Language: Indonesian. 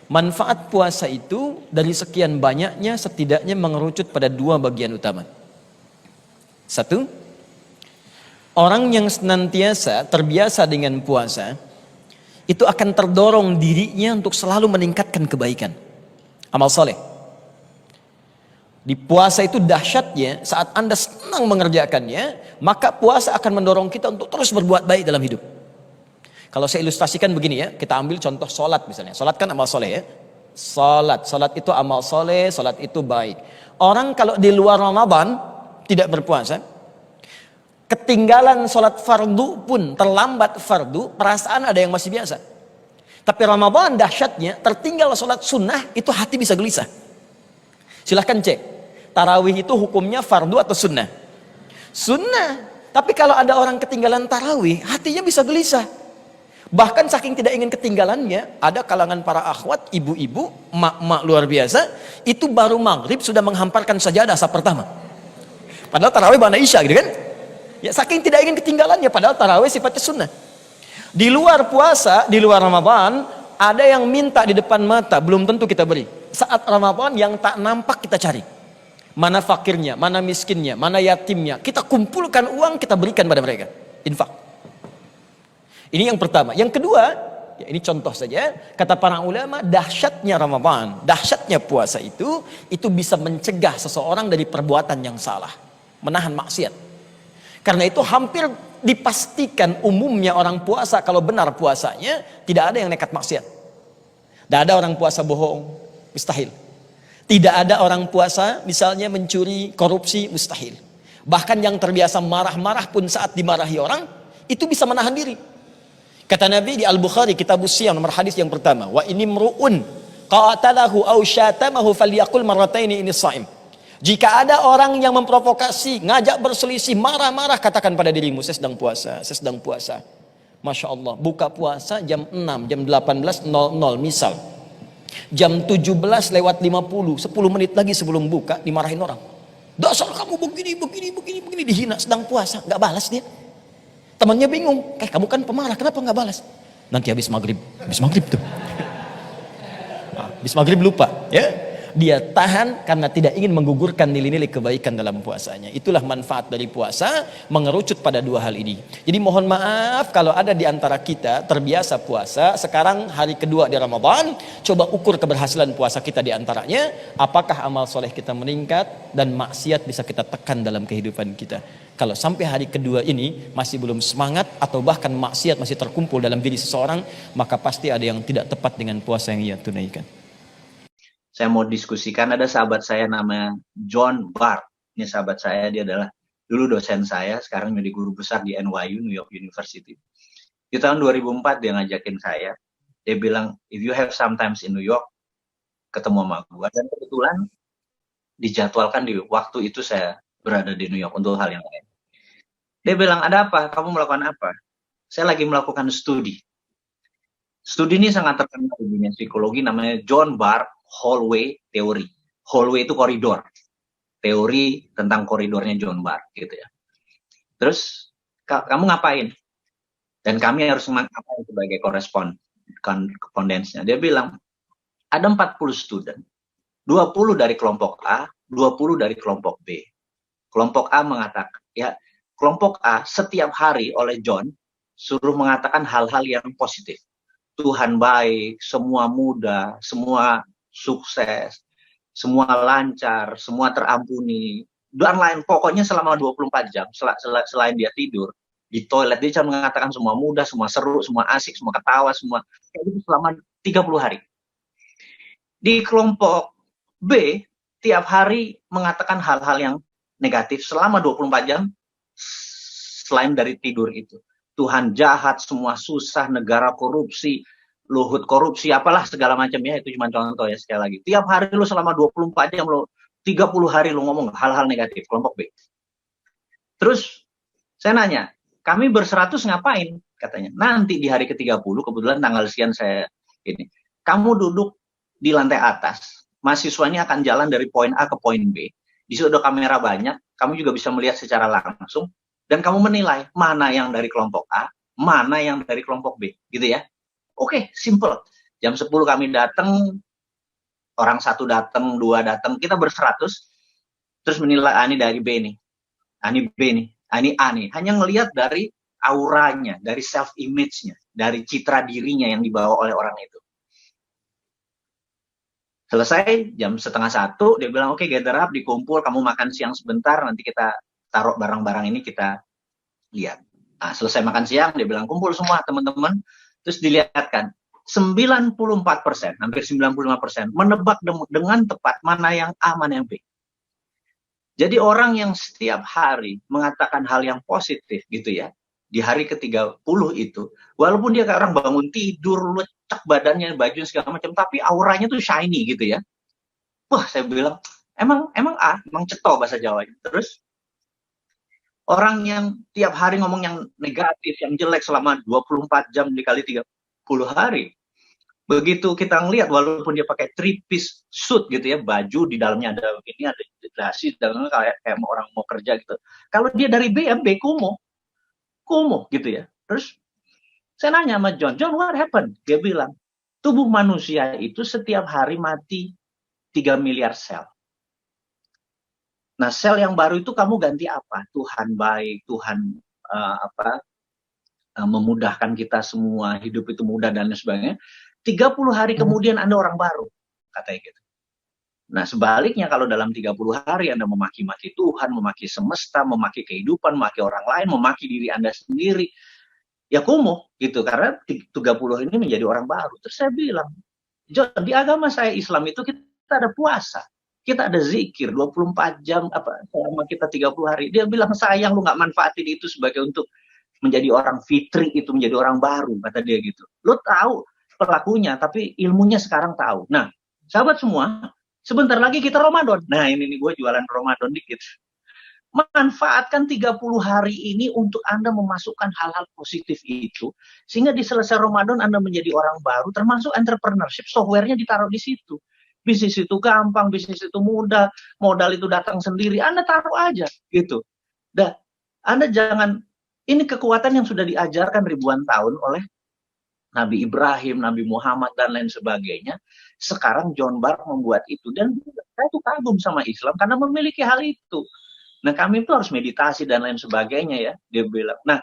Manfaat puasa itu dari sekian banyaknya setidaknya mengerucut pada dua bagian utama. Satu, orang yang senantiasa terbiasa dengan puasa itu akan terdorong dirinya untuk selalu meningkatkan kebaikan, amal soleh. Di puasa itu dahsyatnya, saat Anda senang mengerjakannya, maka puasa akan mendorong kita untuk terus berbuat baik dalam hidup. Kalau saya ilustrasikan begini ya, kita ambil contoh sholat misalnya. Sholat kan amal soleh ya. Sholat itu amal soleh, sholat itu baik. Orang kalau di luar Ramadan tidak berpuasa, ketinggalan sholat fardu pun, terlambat fardu, perasaan ada yang masih biasa. Tapi Ramadan dahsyatnya, tertinggal sholat sunnah, itu hati bisa gelisah. Silahkan cek, tarawih itu hukumnya fardu atau sunnah? Sunnah. Tapi kalau ada orang ketinggalan tarawih, hatinya bisa gelisah. Bahkan saking tidak ingin ketinggalannya, ada kalangan para akhwat, ibu-ibu, mak-mak luar biasa, itu baru maghrib sudah menghamparkan sajadah saf pertama. Padahal tarawih ba'da isya gitu kan? Ya saking tidak ingin ketinggalannya, padahal tarawih sifatnya sunnah. Di luar puasa, di luar Ramadan, ada yang minta di depan mata, belum tentu kita beri. Saat Ramadan yang tak nampak kita cari. Mana fakirnya, mana miskinnya, mana yatimnya. Kita kumpulkan uang, kita berikan pada mereka. Infak. Ini yang pertama. Yang kedua, ya ini contoh saja, kata para ulama, dahsyatnya Ramadan, dahsyatnya puasa itu bisa mencegah seseorang dari perbuatan yang salah, menahan maksiat. Karena itu hampir dipastikan umumnya orang puasa, kalau benar puasanya, tidak ada yang nekat maksiat. Tidak ada orang puasa bohong, mustahil. Tidak ada orang puasa misalnya mencuri, korupsi, mustahil. Bahkan yang terbiasa marah-marah pun saat dimarahi orang, itu bisa menahan diri. Kata Nabi di Al-Bukhari, Kitabus Siyam, nomor hadis yang pertama, wa ini mru'un qatalahu aw syatamahu falyaqul marrataini ini shaim. Jika ada orang yang memprovokasi, ngajak berselisih, marah-marah, katakan pada dirimu, saya sedang puasa, saya sedang puasa. Masya Allah, buka puasa jam 6, jam 18.00 misal. Jam 17 lewat 50, 10 menit lagi sebelum buka, dimarahin orang. Dasar kamu begini, dihina, sedang puasa, nggak balas dia. Temannya bingung, kamu kan pemarah, kenapa nggak balas? Nanti habis maghrib tuh. Habis maghrib lupa, ya. Dia tahan karena tidak ingin menggugurkan nilai-nilai kebaikan dalam puasanya. Itulah manfaat dari puasa, mengerucut pada dua hal ini. Jadi mohon maaf kalau ada di antara kita terbiasa puasa, sekarang hari kedua di Ramadan, coba ukur keberhasilan puasa kita di antaranya, apakah amal soleh kita meningkat dan maksiat bisa kita tekan dalam kehidupan kita. Kalau sampai hari kedua ini masih belum semangat atau bahkan maksiat masih terkumpul dalam diri seseorang, maka pasti ada yang tidak tepat dengan puasa yang ia tunaikan. Saya mau diskusikan, ada sahabat saya namanya John Barth. Ini sahabat saya, dia adalah dulu dosen saya, sekarang menjadi guru besar di NYU, New York University. Di tahun 2004 dia ngajakin saya, dia bilang, if you have sometimes in New York, ketemu sama gue. Dan kebetulan dijadwalkan di waktu itu saya berada di New York untuk hal yang lain. Dia bilang, ada apa? Kamu melakukan apa? Saya lagi melakukan studi. Studi ini sangat terkenal di dunia psikologi, namanya John Barth Hallway Theory. Hallway itu koridor. Teori tentang koridornya John Barth gitu ya. Terus kamu ngapain? Dan kami harus ngapain sebagai korespondensnya. Dia bilang ada 40 student. 20 dari kelompok A, 20 dari kelompok B. Kelompok A mengatakan, ya kelompok A setiap hari oleh John suruh mengatakan hal-hal yang positif. Tuhan baik, semua mudah, semua sukses, semua lancar, semua terampuni, dan lain. Pokoknya selama 24 jam, selain dia tidur, di toilet, dia cuma mengatakan semua mudah, semua seru, semua asik, semua ketawa, semua. Kayak gitu selama 30 hari. Di kelompok B, tiap hari mengatakan hal-hal yang negatif selama 24 jam, selain dari tidur itu. Tuhan jahat, semua susah, negara korupsi, Luhut korupsi, apalah segala macam ya, itu cuma contoh ya sekali lagi. Tiap hari lu selama 24 jam lu 30 hari lu ngomong hal-hal negatif, kelompok B. Terus saya nanya, kami ber-100 ngapain? Katanya, nanti di hari ke-30, kebetulan tanggal sekian saya ini, kamu duduk di lantai atas, mahasiswanya akan jalan dari poin A ke poin B. Di situ ada kamera banyak, kamu juga bisa melihat secara langsung, dan kamu menilai mana yang dari kelompok A, mana yang dari kelompok B, gitu ya. Oke, simple. Jam 10 kami datang, orang satu datang, dua datang, kita berseratus, terus menilai ini dari B nih, ini B nih, ini A nih. Hanya ngelihat dari auranya, dari self image-nya, dari citra dirinya yang dibawa oleh orang itu. Selesai jam setengah satu, dia bilang oke, gather up, dikumpul, kamu makan siang sebentar, nanti kita taruh barang-barang ini kita lihat. Nah, selesai makan siang, dia bilang kumpul semua teman-teman, terus dilihatkan 94%, hampir 95% menebak dengan tepat mana yang A, mana yang B. Jadi orang yang setiap hari mengatakan hal yang positif gitu ya, di hari ke-30 itu, walaupun dia kayak orang bangun tidur, lecek badannya, baju segala macam, tapi auranya tuh shiny gitu ya. Wah, saya bilang, emang A, emang ceto bahasa Jawa. Terus orang yang tiap hari ngomong yang negatif, yang jelek selama 24 jam dikali 30 hari. Begitu kita ngelihat, walaupun dia pakai three-piece suit gitu ya, baju di dalamnya ada ini, ada dasi, dalamnya kayak orang mau kerja gitu. Kalau dia dari B, ya B kumuh gitu ya. Terus saya nanya sama John, what happened? Dia bilang, tubuh manusia itu setiap hari mati 3 miliar sel. Nah, sel yang baru itu kamu ganti apa? Tuhan baik, Tuhan memudahkan kita semua, hidup itu mudah dan lain sebagainya. 30 hari kemudian Anda orang baru, katanya gitu. Nah, sebaliknya kalau dalam 30 hari Anda memaki-maki Tuhan, memaki semesta, memaki kehidupan, memaki orang lain, memaki diri Anda sendiri, ya kumuh gitu, karena 30 ini menjadi orang baru. Terus saya bilang, John, di agama saya Islam itu kita ada puasa. Kita ada zikir 24 jam selama kita 30 hari. Dia bilang, sayang lu nggak manfaatin itu sebagai untuk menjadi orang fitri, itu menjadi orang baru, kata dia gitu. Lu tahu pelakunya, tapi ilmunya sekarang tahu. Nah, sahabat semua, sebentar lagi kita Ramadan. Nah, ini nih gue jualan Ramadan dikit. Manfaatkan 30 hari ini untuk Anda memasukkan hal-hal positif itu, sehingga di selesai Ramadan Anda menjadi orang baru, termasuk entrepreneurship, softwarenya ditaruh di situ. Bisnis itu gampang, bisnis itu mudah, modal itu datang sendiri, Anda taruh aja gitu. Dan Anda jangan, ini kekuatan yang sudah diajarkan ribuan tahun oleh Nabi Ibrahim, Nabi Muhammad, dan lain sebagainya. Sekarang John Barr membuat itu. Dan saya tuh kagum sama Islam karena memiliki hal itu. Nah, kami itu harus meditasi dan lain sebagainya ya, dia bilang. Nah,